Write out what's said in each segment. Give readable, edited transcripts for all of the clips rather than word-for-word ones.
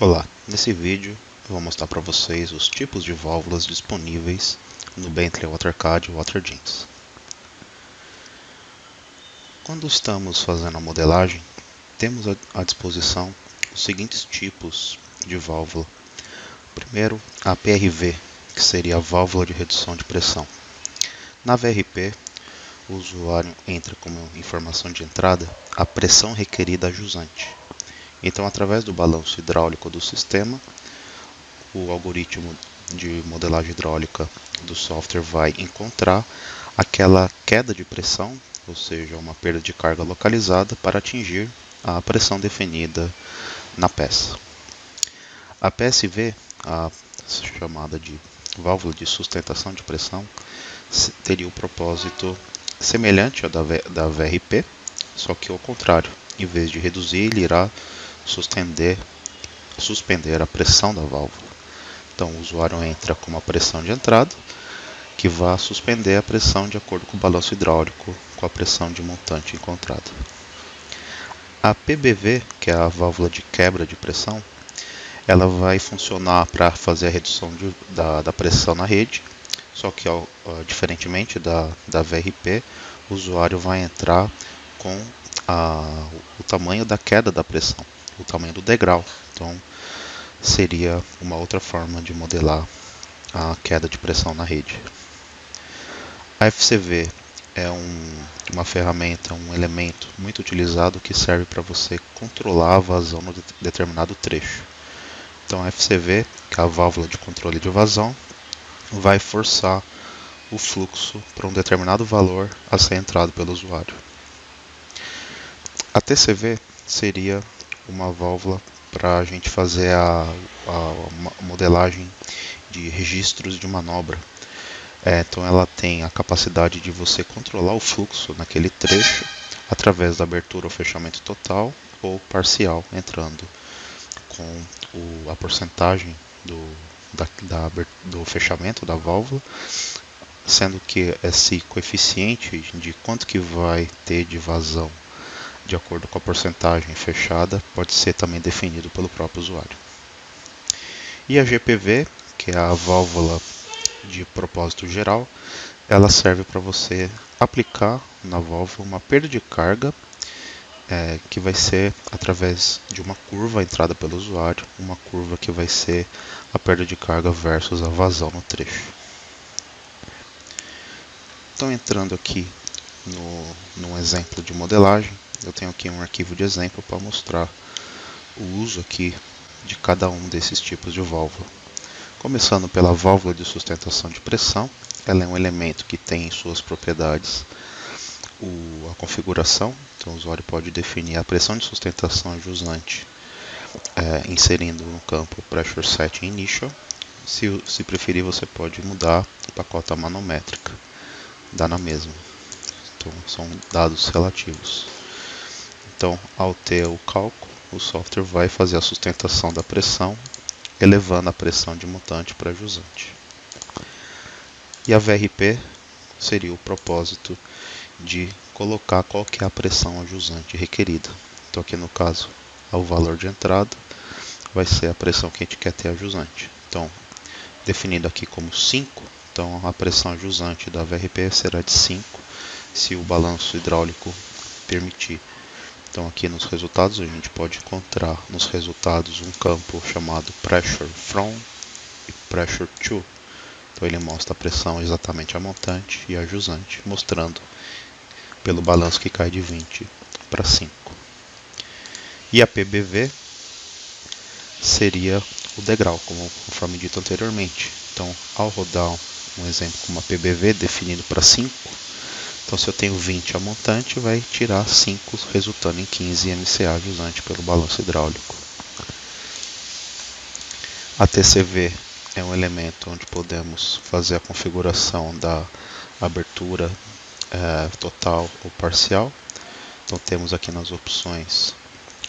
Olá, nesse vídeo eu vou mostrar para vocês os tipos de válvulas disponíveis no Bentley WaterCAD WaterJeans. Quando estamos fazendo a modelagem, temos à disposição os seguintes tipos de válvula. Primeiro, a PRV, que seria a válvula de redução de pressão. Na VRP, o usuário entra como informação de entrada a pressão requerida a jusante. Então, através do balanço hidráulico do sistema, o algoritmo de modelagem hidráulica do software vai encontrar aquela queda de pressão, ou seja, uma perda de carga localizada para atingir a pressão definida na peça. A PSV, a chamada de válvula de sustentação de pressão, teria o propósito semelhante ao da VRP, só que ao contrário, em vez de reduzir, ele irá suspender a pressão da válvula. Então o usuário entra com uma pressão de entrada, que vai suspender a pressão de acordo com o balanço hidráulico, com a pressão de montante encontrada. A PBV, que é a válvula de quebra de pressão, ela vai funcionar para fazer a redução da pressão na rede, só que diferentemente da VRP, o usuário vai entrar com o tamanho da queda da pressão, o tamanho do degrau. Então seria uma outra forma de modelar a queda de pressão na rede. A FCV é uma ferramenta, um elemento muito utilizado que serve para você controlar a vazão no determinado trecho. Então a FCV, que é a válvula de controle de vazão, vai forçar o fluxo para um determinado valor a ser entrado pelo usuário. A TCV seria uma válvula para a gente fazer a modelagem de registros de manobra. Então ela tem a capacidade de você controlar o fluxo naquele trecho através da abertura ou fechamento total ou parcial, entrando com a porcentagem do fechamento da válvula, sendo que esse coeficiente de quanto que vai ter de vazão de acordo com a porcentagem fechada pode ser também definido pelo próprio usuário. E a GPV, que é a válvula de propósito geral, ela serve para você aplicar na válvula uma perda de carga que vai ser através de uma curva entrada pelo usuário, uma curva que vai ser a perda de carga versus a vazão no trecho. Então, entrando aqui no exemplo de modelagem, eu tenho aqui um arquivo de exemplo para mostrar o uso aqui de cada um desses tipos de válvula. Começando pela válvula de sustentação de pressão, ela é um elemento que tem em suas propriedades a configuração. Então o usuário pode definir a pressão de sustentação jusante inserindo no campo Pressure Setting Initial. Se preferir, você pode mudar para a cota manométrica, dá na mesma. Então são dados relativos. Então, ao ter o cálculo, o software vai fazer a sustentação da pressão, elevando a pressão de montante para jusante. E a VRP seria o propósito de colocar qual que é a pressão a jusante requerida. Então aqui no caso, o valor de entrada vai ser a pressão que a gente quer ter a jusante. Então, definido aqui como 5, então a pressão a jusante da VRP será de 5, se o balanço hidráulico permitir. Então aqui nos resultados a gente pode encontrar nos resultados um campo chamado Pressure From e Pressure To. Então ele mostra a pressão exatamente a montante e a jusante, mostrando pelo balanço que cai de 20 para 5. E a PBV seria o degrau, conforme dito anteriormente. Então ao rodar um exemplo com uma PBV definido para 5, então se eu tenho 20 a montante, vai tirar 5, resultando em 15 MCA jusante pelo balanço hidráulico. A TCV é um elemento onde podemos fazer a configuração da abertura total ou parcial. Então temos aqui nas opções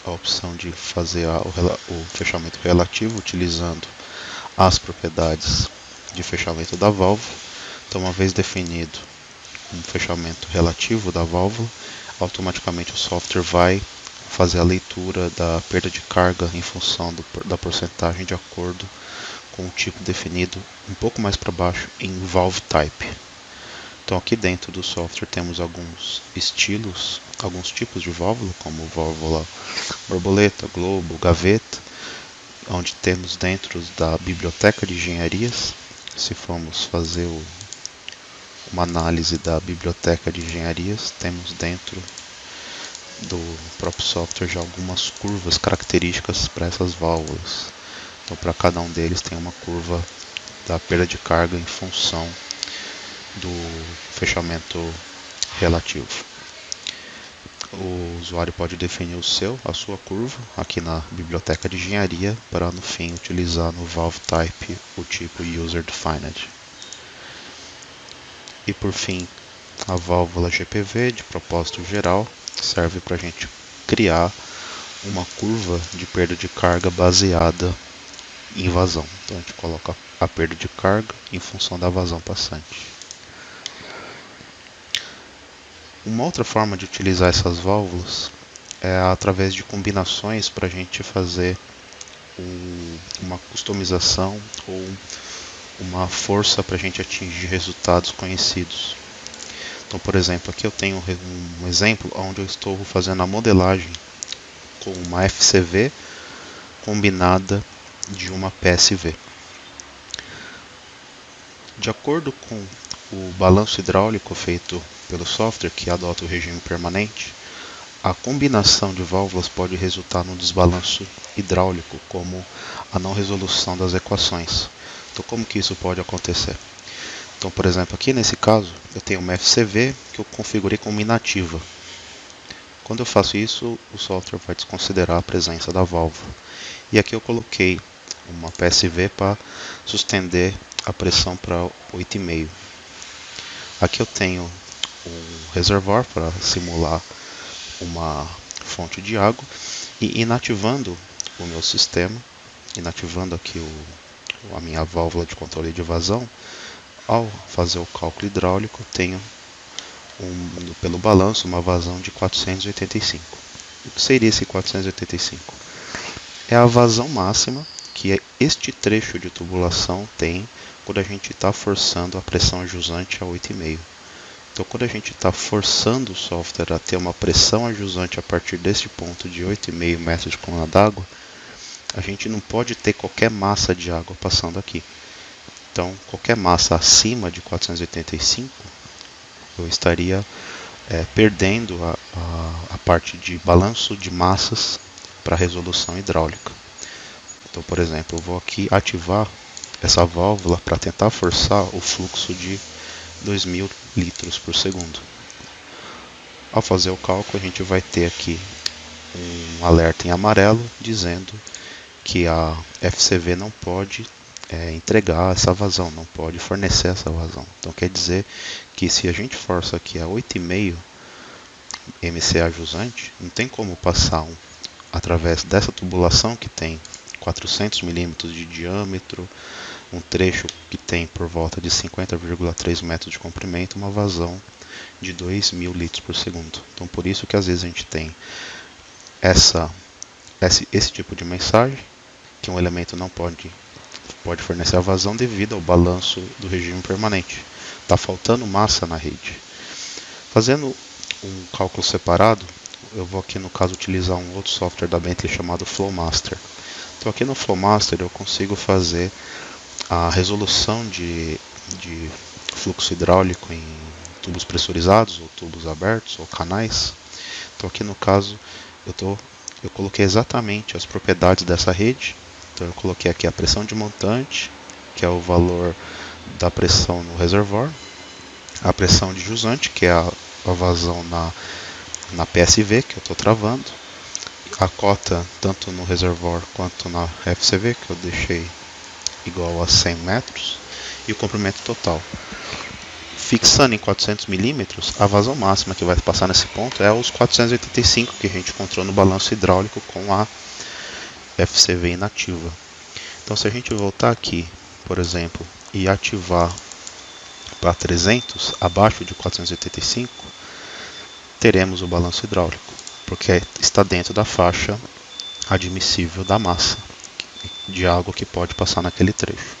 a opção de fazer o fechamento relativo utilizando as propriedades de fechamento da válvula. Então, uma vez definido um fechamento relativo da válvula, automaticamente o software vai fazer a leitura da perda de carga em função da porcentagem de acordo com o tipo definido um pouco mais para baixo em Valve Type. Então aqui dentro do software temos alguns estilos, alguns tipos de válvula, como válvula borboleta, globo, gaveta, onde temos dentro da biblioteca de engenharias. Se formos fazer uma análise da biblioteca de engenharias, temos dentro do próprio software já algumas curvas características para essas válvulas. Então para cada um deles tem uma curva da perda de carga em função do fechamento relativo. O usuário pode definir a sua curva aqui na biblioteca de engenharia para no fim utilizar no Valve Type o tipo User Defined. E por fim, a válvula GPV de propósito geral serve para a gente criar uma curva de perda de carga baseada em vazão. Então a gente coloca a perda de carga em função da vazão passante. Uma outra forma de utilizar essas válvulas é através de combinações para a gente fazer uma customização ou uma força para a gente atingir resultados conhecidos. Então, por exemplo, aqui eu tenho um exemplo onde eu estou fazendo a modelagem com uma FCV combinada de uma PSV. De acordo com o balanço hidráulico feito pelo software, que adota o regime permanente, a combinação de válvulas pode resultar num desbalanço hidráulico, como a não resolução das equações. Então, como que isso pode acontecer? Então, por exemplo, aqui nesse caso, eu tenho uma FCV que eu configurei como inativa. Quando eu faço isso, o software vai desconsiderar a presença da válvula. E aqui eu coloquei uma PSV para suspender a pressão para 8,5. Aqui eu tenho um reservoir para simular uma fonte de água e inativando o meu sistema, inativando aqui a minha válvula de controle de vazão, ao fazer o cálculo hidráulico tenho pelo balanço uma vazão de 485. O que seria esse 485? É a vazão máxima que este trecho de tubulação tem quando a gente está forçando a pressão ajusante a 8,5. Então, quando a gente está forçando o software a ter uma pressão ajusante a partir desse ponto de 8,5 metros de coluna d'água, a gente não pode ter qualquer massa de água passando aqui. Então, qualquer massa acima de 485, eu estaria perdendo a parte de balanço de massas para resolução hidráulica. Então, por exemplo, eu vou aqui ativar essa válvula para tentar forçar o fluxo de 2.000 litros por segundo. Ao fazer o cálculo, a gente vai ter aqui um alerta em amarelo dizendo que a FCV não pode entregar essa vazão, não pode fornecer essa vazão. Então quer dizer que se a gente força aqui a 8,5 MCA jusante, não tem como passar através dessa tubulação que tem 400 milímetros de diâmetro, um trecho que tem por volta de 50,3 metros de comprimento, uma vazão de 2.000 litros por segundo. Então por isso que às vezes a gente tem esse tipo de mensagem, que um elemento não pode fornecer a vazão devido ao balanço do regime permanente. Está faltando massa na rede. Fazendo um cálculo separado, eu vou aqui no caso utilizar um outro software da Bentley chamado Flowmaster. Então aqui no Flowmaster eu consigo fazer a resolução de fluxo hidráulico em tubos pressurizados, ou tubos abertos, ou canais. Então aqui no caso eu coloquei exatamente as propriedades dessa rede. Então eu coloquei aqui a pressão de montante, que é o valor da pressão no reservoir, a pressão de jusante, que é a vazão na PSV que eu estou travando, a cota tanto no reservoir quanto na FCV, que eu deixei igual a 100 metros, e o comprimento total. Fixando em 400 milímetros, a vazão máxima que vai passar nesse ponto é os 485 que a gente encontrou no balanço hidráulico com a FCV inativa. Então se a gente voltar aqui, por exemplo, e ativar para 300, abaixo de 485, teremos o balanço hidráulico. porque está dentro da faixa admissível da massa de água que pode passar naquele trecho.